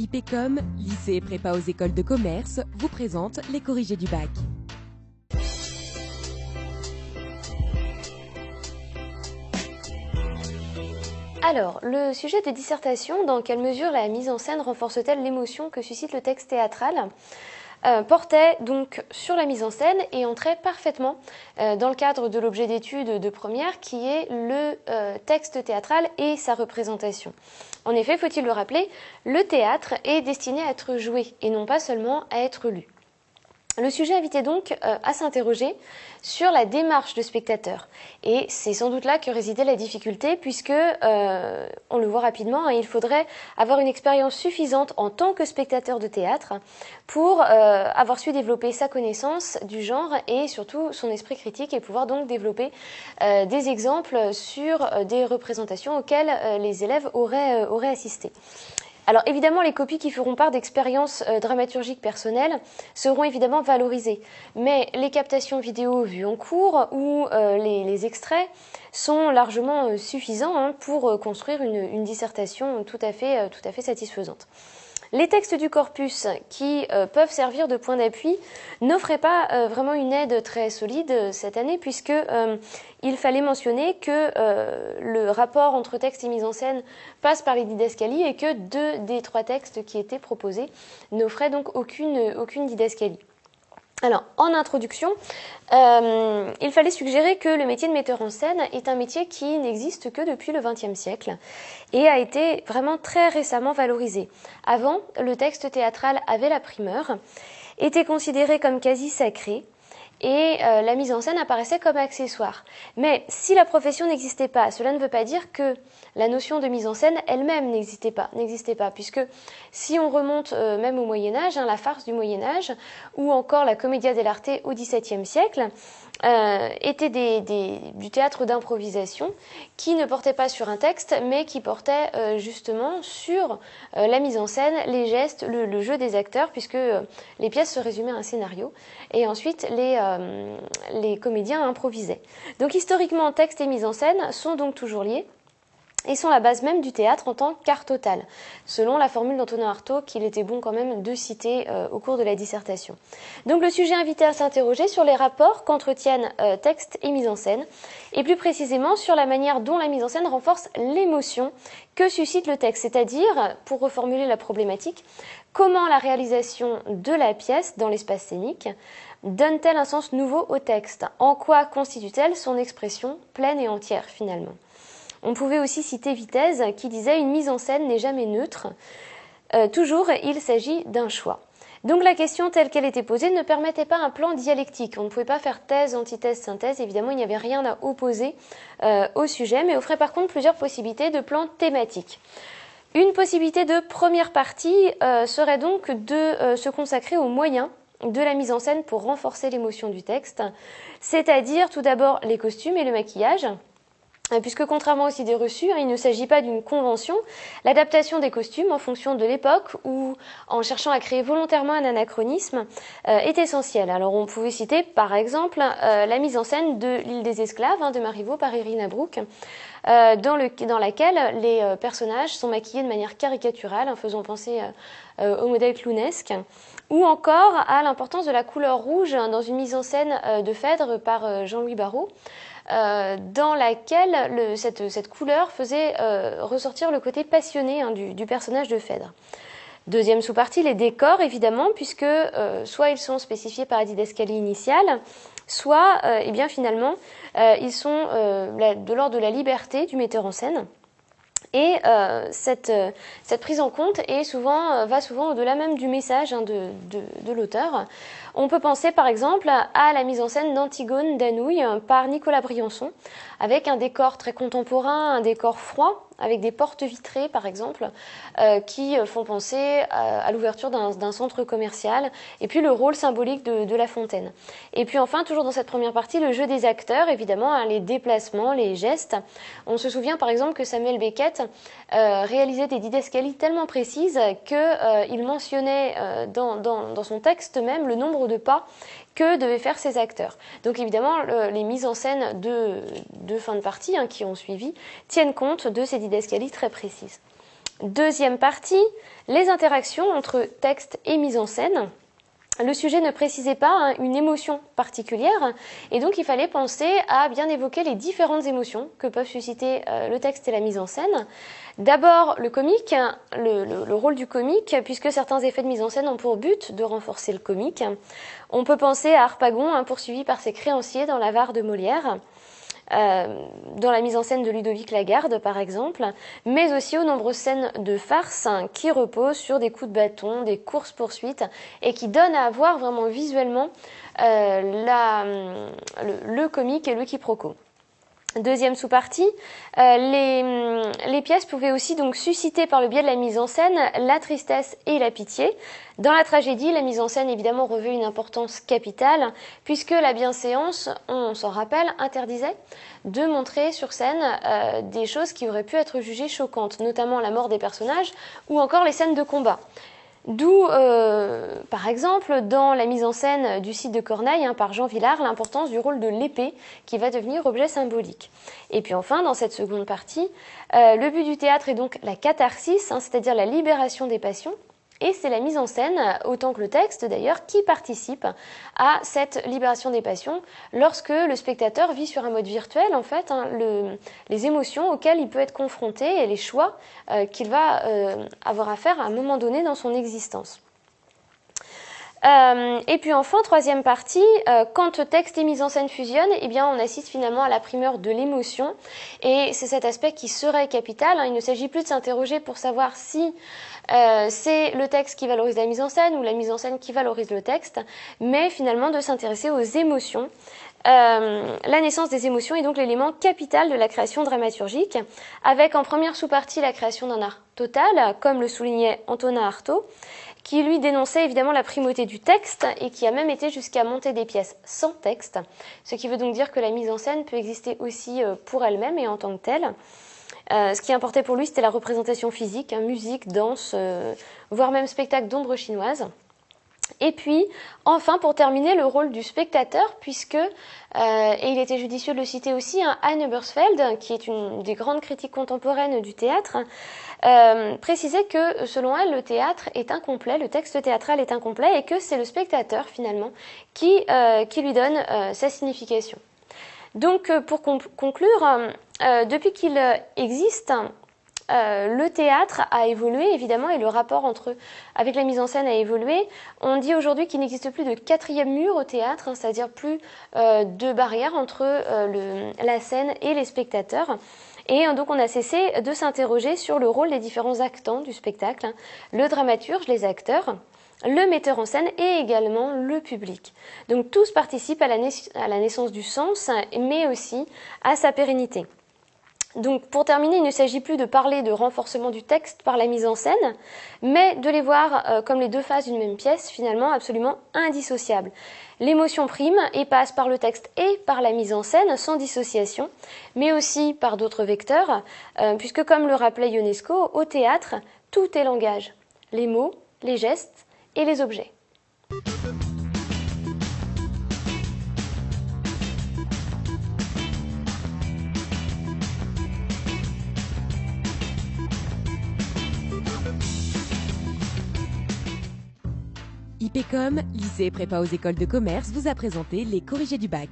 IPCOM, lycée et prépa aux écoles de commerce, vous présente les corrigés du bac. Alors, le sujet de dissertation, dans quelle mesure la mise en scène renforce-t-elle l'émotion que suscite le texte théâtral, portait donc sur la mise en scène et entrait parfaitement dans le cadre de l'objet d'étude de première qui est le texte théâtral et sa représentation. En effet, faut-il le rappeler, le théâtre est destiné à être joué et non pas seulement à être lu. Le sujet invitait donc à s'interroger sur la démarche du spectateur. Et c'est sans doute là que résidait la difficulté puisque, on le voit rapidement, il faudrait avoir une expérience suffisante en tant que spectateur de théâtre pour avoir su développer sa connaissance du genre et surtout son esprit critique et pouvoir donc développer des exemples sur des représentations auxquelles les élèves auraient assisté. Alors évidemment, les copies qui feront part d'expériences dramaturgiques personnelles seront évidemment valorisées, mais les captations vidéo vues en cours ou les extraits sont largement suffisants pour construire une dissertation tout à fait satisfaisante. Les textes du corpus qui peuvent servir de point d'appui n'offraient pas vraiment une aide très solide cette année puisque il fallait mentionner que le rapport entre texte et mise en scène passe par les didascalies et que 2 des 3 textes qui étaient proposés n'offraient donc aucune didascalie. Alors, en introduction, il fallait suggérer que le métier de metteur en scène est un métier qui n'existe que depuis le XXe siècle et a été vraiment très récemment valorisé. Avant, le texte théâtral avait la primeur, était considéré comme quasi sacré et la mise en scène apparaissait comme accessoire. Mais si la profession n'existait pas, cela ne veut pas dire que la notion de mise en scène elle-même n'existait pas, puisque si on remonte même au Moyen-Âge, la farce du Moyen-Âge, ou encore la commedia dell'arte au XVIIe siècle, étaient du théâtre d'improvisation qui ne portait pas sur un texte, mais qui portait justement sur la mise en scène, les gestes, le jeu des acteurs, puisque les pièces se résumaient à un scénario, et ensuite les comédiens improvisaient. Donc historiquement, texte et mise en scène sont donc toujours liés, et sont la base même du théâtre en tant qu'art total, selon la formule d'Antonin Artaud qu'il était bon quand même de citer au cours de la dissertation. Donc le sujet invitait à s'interroger sur les rapports qu'entretiennent texte et mise en scène, et plus précisément sur la manière dont la mise en scène renforce l'émotion que suscite le texte, c'est-à-dire, pour reformuler la problématique, comment la réalisation de la pièce dans l'espace scénique donne-t-elle un sens nouveau au texte? En quoi constitue-t-elle son expression pleine et entière finalement? On pouvait aussi citer Vitesse qui disait « Une mise en scène n'est jamais neutre, toujours il s'agit d'un choix ». Donc la question telle qu'elle était posée ne permettait pas un plan dialectique. On ne pouvait pas faire thèse, antithèse, synthèse. Évidemment, il n'y avait rien à opposer au sujet, mais offrait par contre plusieurs possibilités de plans thématiques. Une possibilité de première partie serait donc de se consacrer aux moyens de la mise en scène pour renforcer l'émotion du texte, c'est-à-dire tout d'abord les costumes et le maquillage, puisque contrairement aux idées reçues, il ne s'agit pas d'une convention. L'adaptation des costumes en fonction de l'époque ou en cherchant à créer volontairement un anachronisme est essentielle. Alors on pouvait citer par exemple la mise en scène de L'île des esclaves de Marivaux par Irina Brooke, dans laquelle les personnages sont maquillés de manière caricaturale, faisant penser au modèle clownesque, ou encore à l'importance de la couleur rouge dans une mise en scène de Phèdre par Jean-Louis Barrault, dans laquelle cette couleur faisait ressortir le côté passionné du personnage de Phèdre. Deuxième sous-partie, les décors, évidemment, puisque soit ils sont spécifiés par la didascalie initiale, soit, finalement, ils sont de l'ordre de la liberté du metteur en scène. Et cette prise en compte va souvent au-delà même du message de l'auteur. On peut penser par exemple à la mise en scène d'Antigone d'Anouilh par Nicolas Briançon, avec un décor très contemporain, un décor froid, avec des portes vitrées par exemple, qui font penser à l'ouverture d'un centre commercial, et puis le rôle symbolique de La Fontaine. Et puis enfin, toujours dans cette première partie, le jeu des acteurs, évidemment, les déplacements, les gestes. On se souvient par exemple que Samuel Beckett réalisait des didascalies tellement précises qu'il mentionnait dans son texte même le nombre de pas que devaient faire ces acteurs. Donc évidemment, les mises en scène de fin de partie qui ont suivi tiennent compte de ces didascalies très précises. Deuxième partie, les interactions entre texte et mise en scène. Le sujet ne précisait pas une émotion particulière et donc il fallait penser à bien évoquer les différentes émotions que peuvent susciter le texte et la mise en scène. D'abord le comique, le rôle du comique, puisque certains effets de mise en scène ont pour but de renforcer le comique. On peut penser à Harpagon, poursuivi par ses créanciers dans l'Avare de Molière. Dans la mise en scène de Ludovic Lagarde par exemple, mais aussi aux nombreuses scènes de farce qui reposent sur des coups de bâton, des courses-poursuites et qui donnent à voir vraiment visuellement le comique et le quiproquo. Deuxième sous-partie, les pièces pouvaient aussi donc susciter par le biais de la mise en scène la tristesse et la pitié. Dans la tragédie, la mise en scène évidemment revêt une importance capitale puisque la bienséance, on s'en rappelle, interdisait de montrer sur scène des choses qui auraient pu être jugées choquantes, notamment la mort des personnages ou encore les scènes de combat. D'où, par exemple, dans la mise en scène du Cid de Corneille par Jean Vilar, l'importance du rôle de l'épée qui va devenir objet symbolique. Et puis enfin, dans cette seconde partie, le but du théâtre est donc la catharsis, c'est-à-dire la libération des passions. Et c'est la mise en scène, autant que le texte d'ailleurs, qui participe à cette libération des passions lorsque le spectateur vit sur un mode virtuel, en fait, les émotions auxquelles il peut être confronté et les choix qu'il va avoir à faire à un moment donné dans son existence. Et puis enfin, troisième partie, quand texte et mise en scène fusionnent, eh bien, on assiste finalement à la primeur de l'émotion. Et c'est cet aspect qui serait capital. Il ne s'agit plus de s'interroger pour savoir si c'est le texte qui valorise la mise en scène ou la mise en scène qui valorise le texte, mais finalement de s'intéresser aux émotions. La naissance des émotions est donc l'élément capital de la création dramaturgique, avec en première sous-partie la création d'un art total, comme le soulignait Antonin Artaud, qui lui dénonçait évidemment la primauté du texte et qui a même été jusqu'à monter des pièces sans texte, ce qui veut donc dire que la mise en scène peut exister aussi pour elle-même et en tant que telle. Ce qui importait pour lui, c'était la représentation physique, musique, danse, voire même spectacle d'ombre chinoise. Et puis, enfin, pour terminer, le rôle du spectateur, puisque, et il était judicieux de le citer aussi, Anne Ebersfeld, qui est une des grandes critiques contemporaines du théâtre, précisait que, selon elle, le théâtre est incomplet, le texte théâtral est incomplet, et que c'est le spectateur, finalement, qui lui donne sa signification. Donc, pour conclure, depuis qu'il existe, le théâtre a évolué, évidemment, et le rapport avec la mise en scène a évolué. On dit aujourd'hui qu'il n'existe plus de quatrième mur au théâtre, c'est-à-dire plus de barrière entre la scène et les spectateurs. Et donc on a cessé de s'interroger sur le rôle des différents actants du spectacle, le dramaturge, les acteurs, le metteur en scène et également le public. Donc tous participent à la naissance du sens, mais aussi à sa pérennité. Donc pour terminer, il ne s'agit plus de parler de renforcement du texte par la mise en scène, mais de les voir comme les deux faces d'une même pièce, finalement absolument indissociables. L'émotion prime et passe par le texte et par la mise en scène sans dissociation, mais aussi par d'autres vecteurs, puisque comme le rappelait Ionesco, au théâtre, tout est langage, les mots, les gestes et les objets. IPCOM, lycée et prépa aux écoles de commerce, vous a présenté les corrigés du bac.